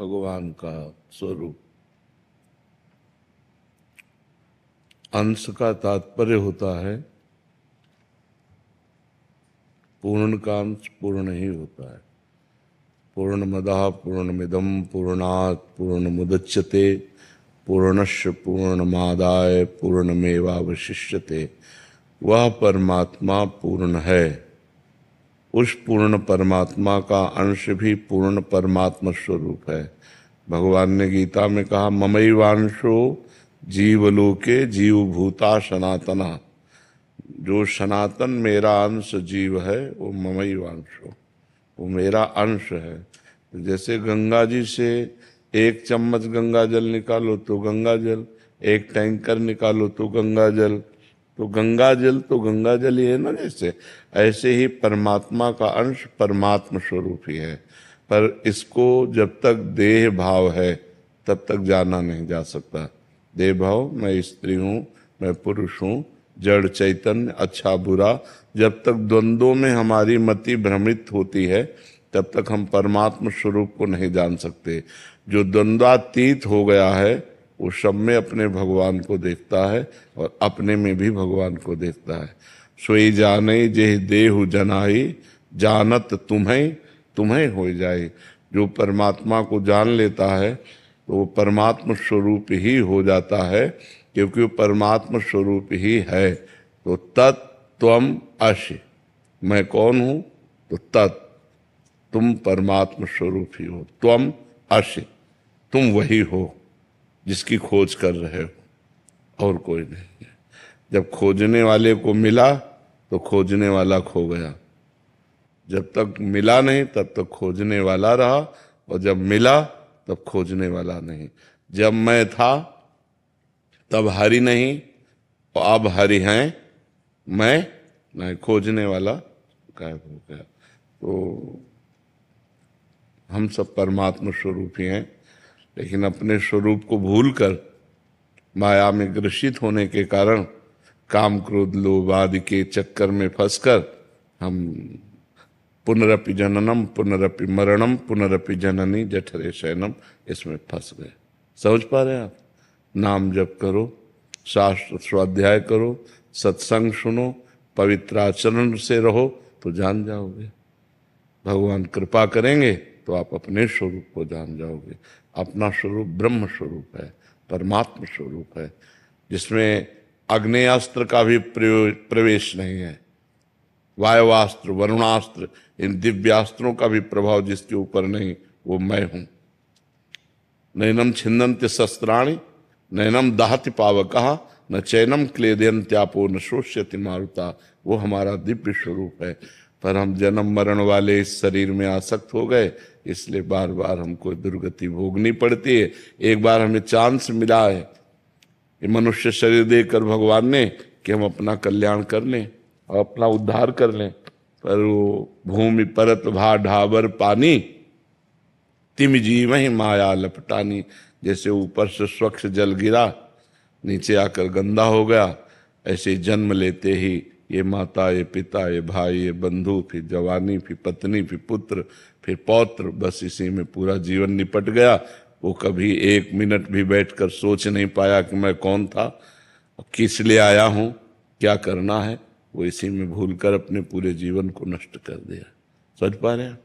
भगवान का स्वरूप। अंश का तात्पर्य होता है पूर्ण का अंश पूर्ण ही होता है। पूर्णमदः पूर्णमिदं पूर्णात् पूर्णमुदच्यते पूर्णस्य पूर्णमादाय पूर्णमेवावशिष्यते। वह परमात्मा पूर्ण है। उस पूर्ण परमात्मा का अंश भी पूर्ण परमात्मा स्वरूप है। भगवान ने गीता में कहा ममैवांशो जीवलोके जीवभूता सनातना। जो सनातन मेरा अंश जीव है वो ममैवांशो, वो मेरा अंश है। जैसे गंगा जी से एक चम्मच गंगा जल निकालो तो गंगा जल, एक टैंकर निकालो तो गंगा जल, तो गंगा जल तो गंगा जल ही है ना। जैसे ऐसे ही परमात्मा का अंश परमात्मा स्वरूप ही है। पर इसको जब तक देह भाव है तब तक जाना नहीं जा सकता। देह भाव, मैं स्त्री हूँ, मैं पुरुष हूँ, जड़ चैतन्य, अच्छा बुरा, जब तक द्वंद्वों में हमारी मति भ्रमित होती है तब तक हम परमात्मा स्वरूप को नहीं जान सकते। जो द्वंद्वातीत हो गया है वो सब में अपने भगवान को देखता है और अपने में भी भगवान को देखता है। सोई जाने जेह देहु जनाई जानत तुम्हें तुम्हें हो जाए। जो परमात्मा को जान लेता है तो वो परमात्मा स्वरूप ही हो जाता है, क्योंकि वो परमात्मा स्वरूप ही है। तो तत् त्वम असि, मैं कौन हूँ? तो तत्, तुम परमात्मा स्वरूप ही हो। त्वम असि, तुम वही हो जिसकी खोज कर रहे हो, और कोई नहीं है। जब खोजने वाले को मिला तो खोजने वाला खो गया। जब तक मिला नहीं तब तक खोजने वाला रहा, और जब मिला तब खोजने वाला नहीं। जब मैं था तब हरि नहीं, और अब हरि हैं, मैं नहीं। खोजने वाला गायब हो गया। तो हम सब परमात्मा स्वरूप ही हैं, लेकिन अपने स्वरूप को भूलकर माया में ग्रसित होने के कारण काम क्रोध लोभ आदि के चक्कर में फंसकर हम पुनरपि जननम पुनरपि मरणम पुनरपि जननी जठरे शयनम, इसमें फंस गए। समझ पा रहे हैं आप? नाम जप करो, शास्त्र स्वाध्याय करो, सत्संग सुनो, पवित्र आचरण से रहो तो जान जाओगे। भगवान कृपा करेंगे तो आप अपने स्वरूप को जान जाओगे। अपना स्वरूप ब्रह्म स्वरूप है, परमात्मा स्वरूप है, जिसमें आग्नेयास्त्र का भी प्रवेश नहीं है, वायवास्त्र वरुणास्त्र इन दिव्यास्त्रों का भी प्रभाव जिसके ऊपर नहीं, वो मैं हूं। नैनम छिन्दन्ति शस्त्राणि नैनम दाहति पावकः न चैनम क्लेदयन्त्यापो न शोष्यति मारुता। वो हमारा दिव्य स्वरूप है। पर हम जन्म मरण वाले इस शरीर में आसक्त हो गए, इसलिए बार बार हमको दुर्गति भोगनी पड़ती है। एक बार हमें चांस मिला है ये मनुष्य शरीर देकर भगवान ने कि हम अपना कल्याण कर लें और अपना उद्धार कर लें, पर वो भूमि परत भा ढाबर पानी तिम जीव ही माया लपटानी। जैसे ऊपर से स्वच्छ जल गिरा नीचे आकर गंदा हो गया, ऐसे जन्म लेते ही ये माता, ये पिता, ये भाई, ये बंधु, फिर जवानी, फिर पत्नी, फिर पुत्र, फिर पौत्र, बस इसी में पूरा जीवन निपट गया। वो कभी एक मिनट भी बैठकर सोच नहीं पाया कि मैं कौन था, किस लिए आया हूँ, क्या करना है। वो इसी में भूलकर अपने पूरे जीवन को नष्ट कर दिया। समझ पा रहे हैं?